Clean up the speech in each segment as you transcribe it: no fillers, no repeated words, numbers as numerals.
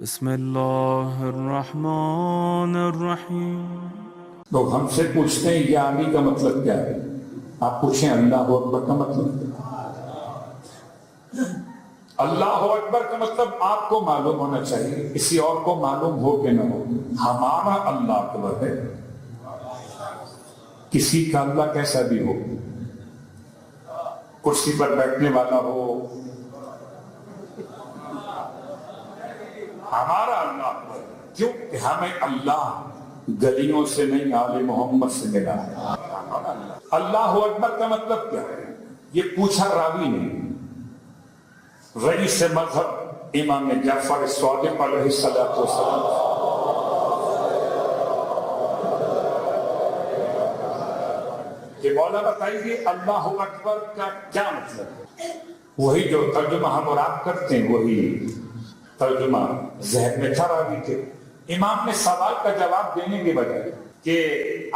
بسم اللہ الرحمن الرحیم۔ لوگ ہم سے پوچھتے ہیں یہ آمین کا مطلب کیا ہے؟ آپ پوچھیں اللہ اکبر کا مطلب کیا ہے؟ اللہ اکبر کا مطلب آپ کو معلوم ہونا چاہیے، کسی اور کو معلوم ہو کہ نہ ہو۔ ہمارا اللہ اکبر ہے، کسی کا اللہ کیسا بھی ہو، کرسی پر بیٹھنے والا ہو، ہمارا اللہ اکبر ہے۔ کیوں کہ ہمیں اللہ گلیوں سے نہیں آل محمد سے ملا ہے۔ اللہ اکبر کا مطلب کیا ہے؟ یہ پوچھا راوی نے، رئیس مذہب امام جعفر صادق علیہ السلام، کہ مولا بتائیے اللہ اکبر کا کیا مطلب ہے؟ وہی جو ترجمہ ہم اور آپ کرتے ہیں وہی ترجمہ ذہن میں تھا راوی کے۔ امام نے سوال کا جواب دینے کے بجائے کہ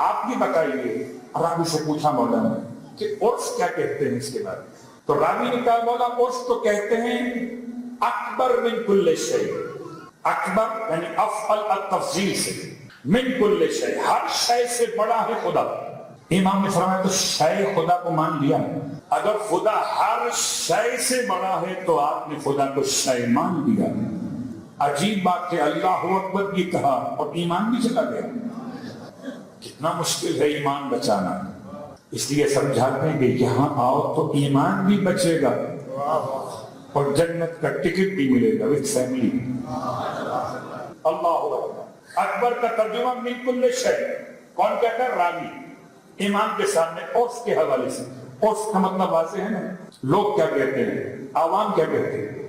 آپ بھی بتائیے، راوی سے پوچھا مولا نے کہ عرف کیا کہتے ہیں اس کے بارے میں؟ تو راوی نے کہا مولا عرف تو کہتے ہیں اکبر من کل شیء، اکبر یعنی افعل التفضیل سے، من کل شیء ہر شے سے بڑا ہے خدا۔ امام نے فرمایا تو شے خدا کو مان لیا، اگر خدا ہر شے سے بڑا ہے تو آپ نے خدا کو شے مان لیا۔ عجیب بات ہے، اللہ اکبر بھی کہا اور ایمان بھی چلا گیا۔ کتنا مشکل ہے ایمان بچانا، اس لیے سمجھاتے ہیں کہ یہاں آؤ تو ایمان بھی بچے گا اور جنت کا ٹکٹ بھی ملے گا وتھ فیملی۔ اللہ اکبر، اکبر کا ترجمہ من کل شیء کون کہتا ہے؟ راوی امام کے سامنے عرف کے حوالے سے۔ عرف کا مطلب واضح ہے نا، لوگ کیا کہتے ہیں، عوام کیا کہتے ہیں؟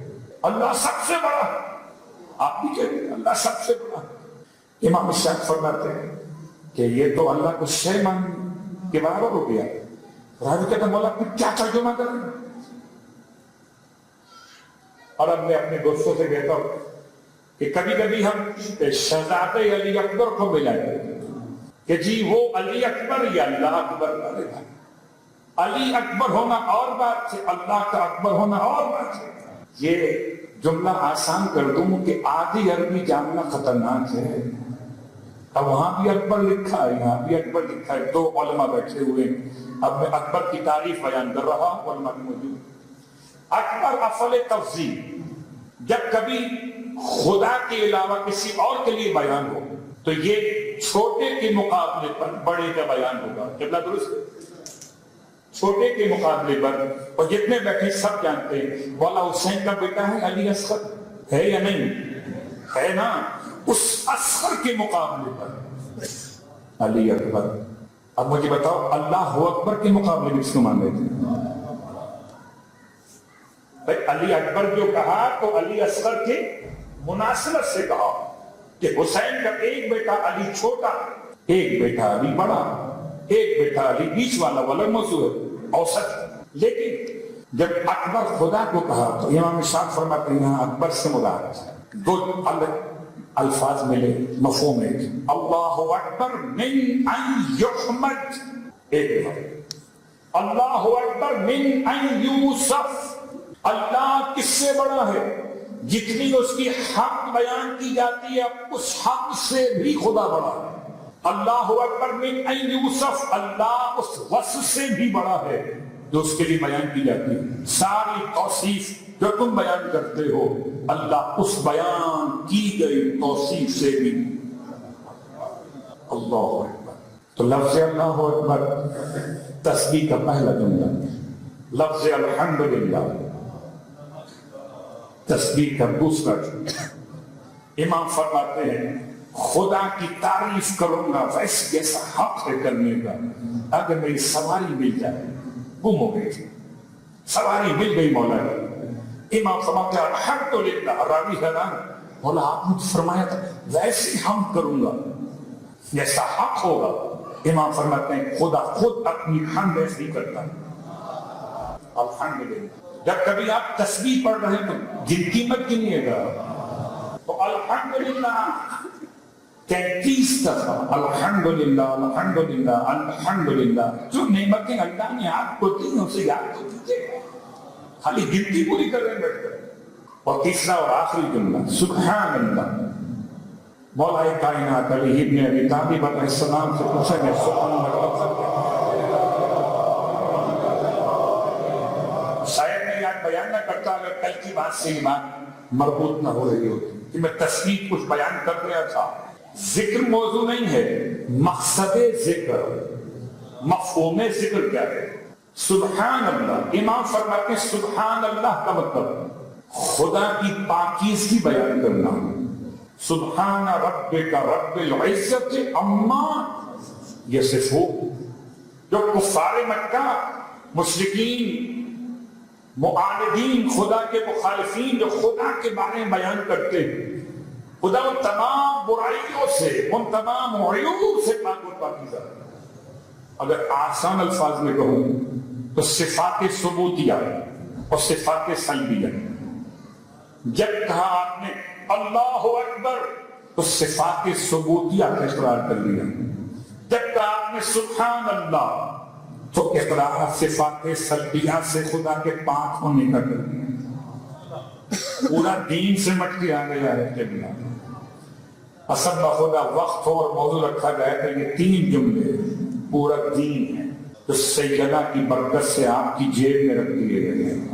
اللہ سب سے بڑا ہے، آپ بھی کہتے ہیں اللہ سب سے بڑا ہے۔ امام شاہ فرماتے ہیں کہ یہ تو اللہ کو شے مان کے برابر ہو گیا۔ راوی کہتا ہے مولا پھر کیا ترجمہ کریں؟ اور اب میں اپنے دوستوں سے کہتا ہوں کہ کبھی کبھی ہم شہزادے علی اکبر کو ملائیں کہ جی وہ علی اکبر یا اللہ اکبر، علی اکبر ہونا اور بات ہے، اللہ کا اکبر ہونا اور بات ہے۔ یہ جملہ آسان کر دوں کہ آدھی عربی جاننا خطرناک ہے۔ اب وہاں بھی اکبر لکھا ہے، یہاں بھی اکبر لکھا ہے، دو علماء بیٹھے ہوئے، اب میں اکبر کی تعریف بیان کر رہا ہوں، علماء بھی موجود۔ اکبر افعل تفضیل، جب کبھی خدا کے علاوہ کسی اور کے لیے بیان ہو تو یہ چھوٹے کے مقابلے پر بڑے کا بیان ہوگا۔ قبلہ درست ہے؟ چھوٹے کے مقابلے پر، اور جتنے بیٹھے سب جانتے ہیں مولا حسین کا بیٹا ہے علی اصغر، ہے یا نہیں؟ ہے نا؟ اس اصغر کے مقابلے پر علی اکبر۔ اب مجھے بتاؤ اللہ اکبر کے مقابلے میں کس کو مان لیتے ہیں؟ بھائی علی اکبر جو کہا تو علی اصغر کے مناسبت سے کہا کہ حسین کا ایک بیٹا علی چھوٹا، ایک بیٹا علی بڑا، ایک بیٹا علی بیچ والا ولد موضوع ہے، اوسط۔ لیکن جب اکبر خدا کو کہا تو امام شاہ فرماتے ہیں یہاں اکبر سے مراد دو الفاظ ملے، مفہوم ہے اللہ اکبر من ان یحمد، ایک اللہ اکبر من ان یوصف، اللہ کس سے بڑا ہے؟ جتنی اس کی حق بیان کی جاتی ہے اس حق سے بھی خدا بڑا ہے۔ اللہ اکبر من ان یوصف، اللہ اس وصف سے بھی بڑا ہے جو اس کے لیے بیان کی جاتی ہے۔ ساری توصیف جو تم بیان کرتے ہو اللہ اس بیان کی گئی توصیف سے بھی۔ اللہ اکبر، تو لفظ اللہ اکبر تسبیح کا پہلا جملہ، لفظ الحمدللہ تسبیح کا دوسرا جملہ۔ امام فرماتے ہیں خدا کی تعریف کروں گا ویسے جیسا حق ہے کرنے کا، اگر میری سواری مل جائے، گم ہو گئی سواری مل گئی مولا کی۔ امام فرماتے ہیں الحمدللہ، راوی حیران، مولا آپ نے فرمایا تھا ویسے ہم کروں گا جیسا حق ہوگا۔ امام فرماتے ہیں خدا خود اپنی حمد ایسے ہی کرتا ہے، الحمدللہ۔ جب کبھی آپ تسبیح پڑھ رہے ہیں تو گنتی مت گنیے گا، تو الحمدللہ 33 دفعہ الحمدللہ الحمدللہ الحمدللہ، جو نعمتیں اللہ نے آپ کو دی اسے یاد تو کیجیے، خالی گنتی پوری کر رہے ہیں بیٹھ کر۔ اور تیسرا اور آخری جملہ سبحان اللہ. مولا کائنات علی ابن ابی طالب علیہ السلام سے پوچھا گیا سبحان اللہ. شاید میں یاد بیان نہ کرتا اگر کل کی بات سے یہ بات مربوط نہ ہو رہی ہوتی کہ میں تصویر کچھ بیان کر رہا تھا. ذکر موضوع نہیں ہے, مقصد ذکر, مفہوم ذکر کیا ہے. سبحان اللہ, امام فرماتے ہیں سبحان اللہ کا مطلب خدا کی پاکیزگی بیان کرنا. سبحان ربک رب العزت عما یصفون. جو کفار مکہ, مشرکین, معاندین, خدا کے مخالفین جو خدا کے بارے میں بیان کرتے ہیں, خدا ان تمام برائیوں سے, ان تمام عیوب سے پاک و پاکیزہ. اگر آسان الفاظ میں کہوں تو صفات ثبوتیہ اور صفات سلبیہ. جب کہا آپ نے اللہ اکبر تو صفات ثبوتیہ کا اقرار کر لیا. جب کہا آپ نے سبحان اللہ تو اقرار صفات سلبیہ سے خدا کے پاک ہونے کا کر دیا. پورا دین سے مٹ کے آ گیا ہے. اصل خدا وقت اور موضوع رکھا گیا ہے کہ یہ 3 جملے پورا دین ہے جو سیدہ کی برکت سے آپ کی جیب میں رکھ دیے گئے ہیں.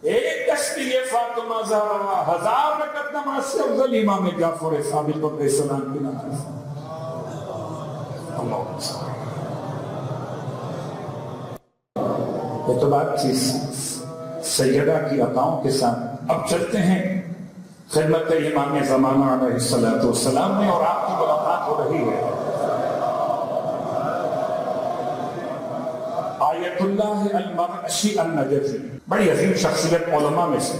ایک تسبیح فاطمہ زہرا 1000 رکعت نماز سے افضل امام جعفر صادق علیہ السلام کی نماز. یہ تو بات تھی سیدہ کی عطاؤں کے ساتھ. اب چلتے ہیں خدمت امام زمانہ علیہ السلام میں, اور آپ کی ملاقات ہو رہی ہے آیت اللہ المرعشی النجفی. بڑی عظیم شخصیت علماء میں سے,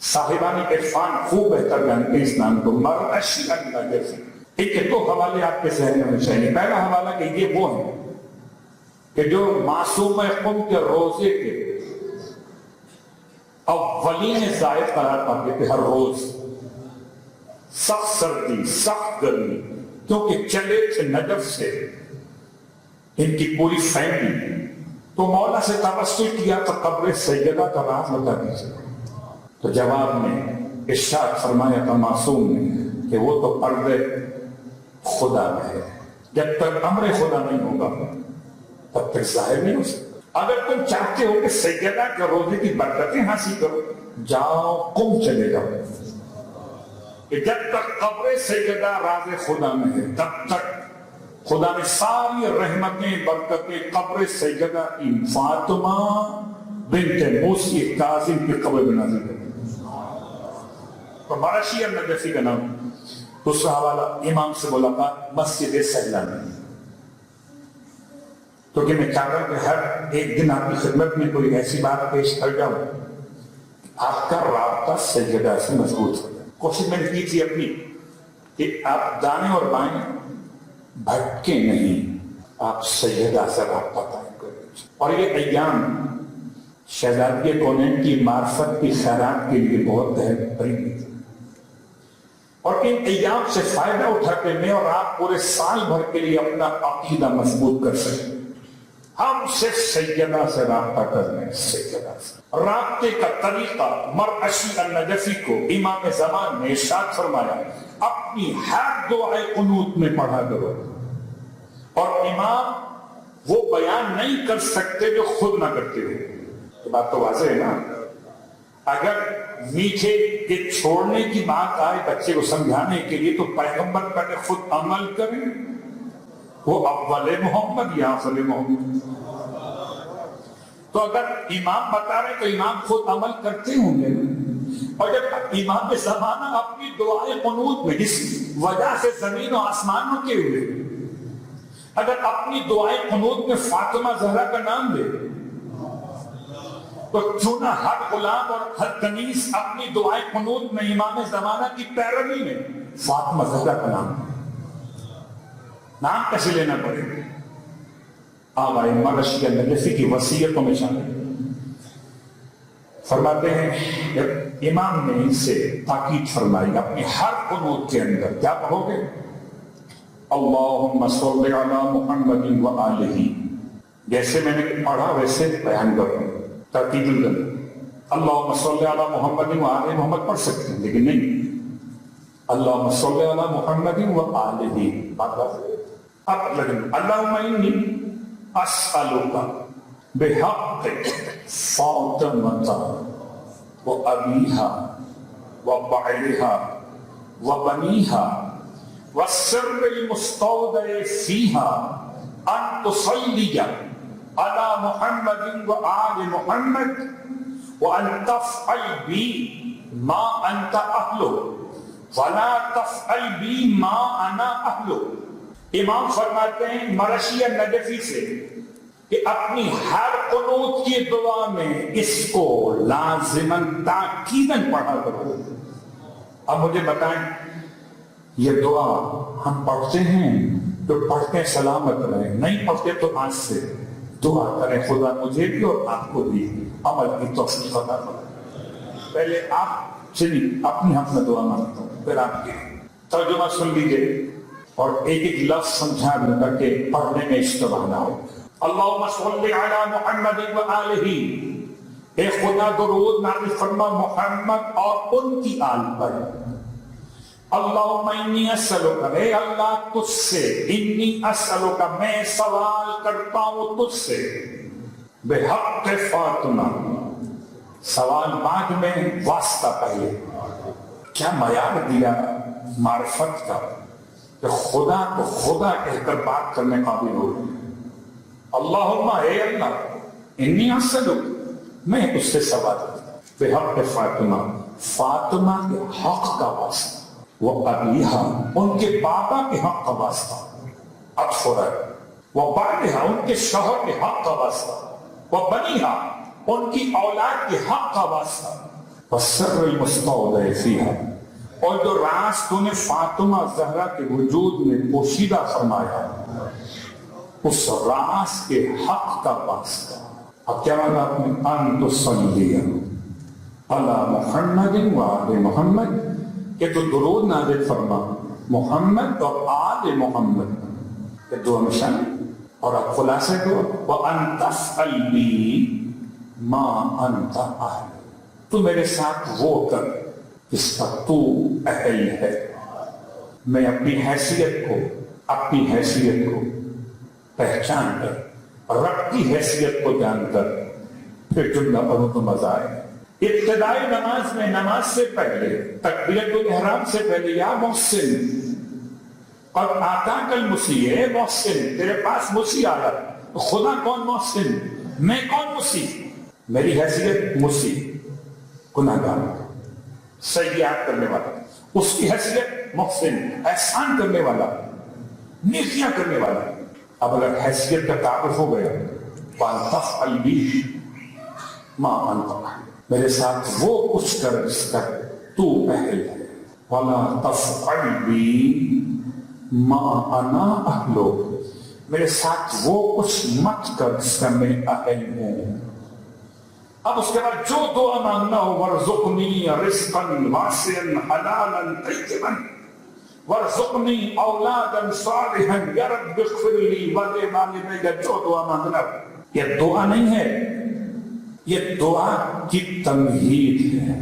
صاحبان عرفان خوب بہتر جانتے اس نام کو, مرعشی النجفی. ایک 2 حوالے آپ کے ذہن میں چاہیے. پہلا حوالہ کہ یہ وہ ہیں کہ جو معصوم قم کے روزے کے اولین زائد قرار پاتے تھے. ہر روز سخت سردی, سخت گرمی, کیونکہ چلے تھے نجف سے ان کی پوری فیملی. تو مولا سے توسل کیا تو قبر سیدہ کا راز بتا دیجیے. تو جواب میں ارشاد فرمایا تھا معصوم نے کہ وہ تو پردے خدا میں ہے, جب تک امر خدا نہیں ہوگا تب تک ظاہر نہیں ہو سکتا. اگر تم چاہتے ہو کہ سیدہ کے روزے کی برکتیں حاصل کرو, جاؤ قم چلے جاؤ. کہ جب تک قبر سیدہ راز خدا میں ہے تب تک خدا نے ساری رحمتیں برکتیں قبر سیدہ کی فاطمہ بنت موسی کاظم کی قبر میں نازل کر دی. تو مرعشی النجفی کا نام. دوسرا حوالہ امام سے ملاقات مسجد سہلہ میں, کیونکہ میں چاہتا ہوں کہ ہر ایک دن آپ کی خدمت میں کوئی ایسی بات پیش کر جاؤں آپ کا رابطہ سیدہ سے مضبوط ہو جائے. کوشش میں نے کی تھی اپنی کہ آپ دائیں اور بائیں بھٹکے نہیں, آپ سیدہ سے رابطہ قائم کریں. اور یہ ایام شہزادی کونین کی معرفت کی خیرات کے لیے بہت بہترین تھی, اور ان ایام سے فائدہ اٹھا کے میں اور آپ پورے سال بھر کے لیے اپنا عقیدہ مضبوط کر سکیں. ہم صرف سیدہ سے رابطہ کرنے, سیدہ سے. رابطے کا طریقہ مرعشی النجفی کو امام زمان نے ارشاد فرمایا اپنی ہر دعائے قنوت میں پڑھا کرو. اور امام وہ بیان نہیں کر سکتے جو خود نہ کرتے ہو. بات تو واضح ہے نا. اگر میٹھے کے چھوڑنے کی بات آئے بچے کو سمجھانے کے لیے تو پیغمبر پہلے خود عمل کریں. وہ اول محمد یا آخر محمد. تو اگر امام بتا رہے تو امام خود عمل کرتے ہوں گے. اور جب امام زمانہ اپنی دعائیں قنوت میں جس وجہ سے زمین و آسمان رکے ہوئے, اگر اپنی دعائیں قنوت میں فاطمہ زہرا کا نام دے تو کیوں نہ ہر غلام اور ہر کنیز اپنی دعائیں قنوت میں امام زمانہ کی پیروی میں فاطمہ زہرا کا نام کیسے لینا پڑے گا. آبائی مرعشی النجفی کی وصیتوں میں شامل فرماتے ہیں جب امام نے ان سے تاکید فرمائی اپنی ہر قنوت کے اندر کیا کہو گے, اللہم صلی علی محمد و آلہ, جیسے میں نے پڑھا ویسے بیان کروں. تاکید اللہم صلی علی محمد و آل محمد پڑھ سکتے ہیں، لیکن نہیں، اللہم صلی علی محمد و آلہ اب لگن اللہم انی اسألوکا بحق فاطمہ و ابیہا و بعلہا و بنیہا والسر المستودع فیہا ان تصلی علی محمد و آل محمد وان تفعل بی ما انت اہلو ولا تفعل بی ما انا اہلو۔ امام فرماتے ہیں مرشی نجفی سے کہ اپنی ہر قنوت کی دعا میں اس کو لازماً تاکیداً پڑھا کرو۔ اب مجھے بتائیں یہ دعا ہم پڑھتے ہیں تو پڑھتے سلامت رہیں، نہیں پڑھتے تو آج سے دعا کریں خدا مجھے بھی اور آپ کو بھی عمل کی توفیق عطا فرمائے۔ پہلے آپ چلیے اپنی حق میں دعا مانگتا ہوں، پھر آپ کی ترجمہ سن لیجیے اور ایک ایک لفظ سمجھا دوں گا کہ پڑھنے میں اشتباہ نہ ہو۔ اللہم صلی علی محمد و آلہ، اے خدا درود نازل فرما محمد اور ان کی آل پر۔ اللہم انی اسألوکا، اے اللہ تجھ سے، انی اسألوکا میں سوال کرتا ہوں تجھ سے، بحق فاطمہ، سوال بعد میں واسطہ پہلے۔ کیا معیار دیا معرفت کا کہ خدا کو خدا کہہ کر بات کرنے قابل ہو۔ اللہم اے اللہ انی اسألوک، میں اس سے سوال کرتا بحق فاطمہ، فاطمہ کے حق کا واسطہ، وہ ابیہا ان کے بابا کے حق کا واسطہ، اطفرہ وہ بعدہا ان کے شوہر کے حق کا واسطہ، وہ بنیہا ان کی اولاد کے حق کا واسطہ، والسر المستودع فیہا اور جو راز تو نے فاطمہ زہرا کے وجود میں پوشیدہ فرمایا اس راز کے حق کا واسطہ۔ اب کیا مانا آپ نے ان تصلی علی محمد و آل محمد، کہ تو درود نازل فرما محمد اور آل محمد، کہ دعا میں شامل اور اب خلاصہ دعا وَأَن تَفْعَلْ بِي مَا أَنْتَ أَهْلُ، تو میرے ساتھ وہ کر جس کا تو اہل ہے۔ میں اپنی حیثیت کو پہچان کر، رب کی حیثیت کو جان کر پھر جملہ پڑھوں تو مزہ آئے۔ ابتدائی نماز میں نماز سے پہلے تکبیرۃ الاحرام سے پہلے یا محسن اور آتاک المسیء، اے محسن تیرے پاس مسیء آ رہا، خدا کون محسن، میں کون مسیء، میری حیثیت مسیء گناہگار سیئات کرنے والا، اس کی حیثیت محسن احسان کرنے والا نیکیاں کرنے والا۔ اب اگر حیثیت کا تعارف ہو گیا وَأَن تَفْعَلْ بِي مَا أَنْتَ أَهْلُ، میرے ساتھ وہ کچھ کر جس کا تو اہل ہے، وَلَا تَفْعَلْ بِي مَا أَنَا أَهْلُ، میرے ساتھ وہ کچھ مت کر جس کا میں اہل ہوں۔ اب اس کے بعد جو دعا مانگنا ہو، وَارْزُقْنِي رِزْقًا وَاسِعًا حَلَالًا طَيِّبًا وَارْزُقْنِي أَوْلَادًا صَالِحًا یا رب اغفر لي وَلِوَالِدَيَّ، جو دعا مانگنا یہ دعا نہیں ہے، یہ دعا کی تمہید ہے۔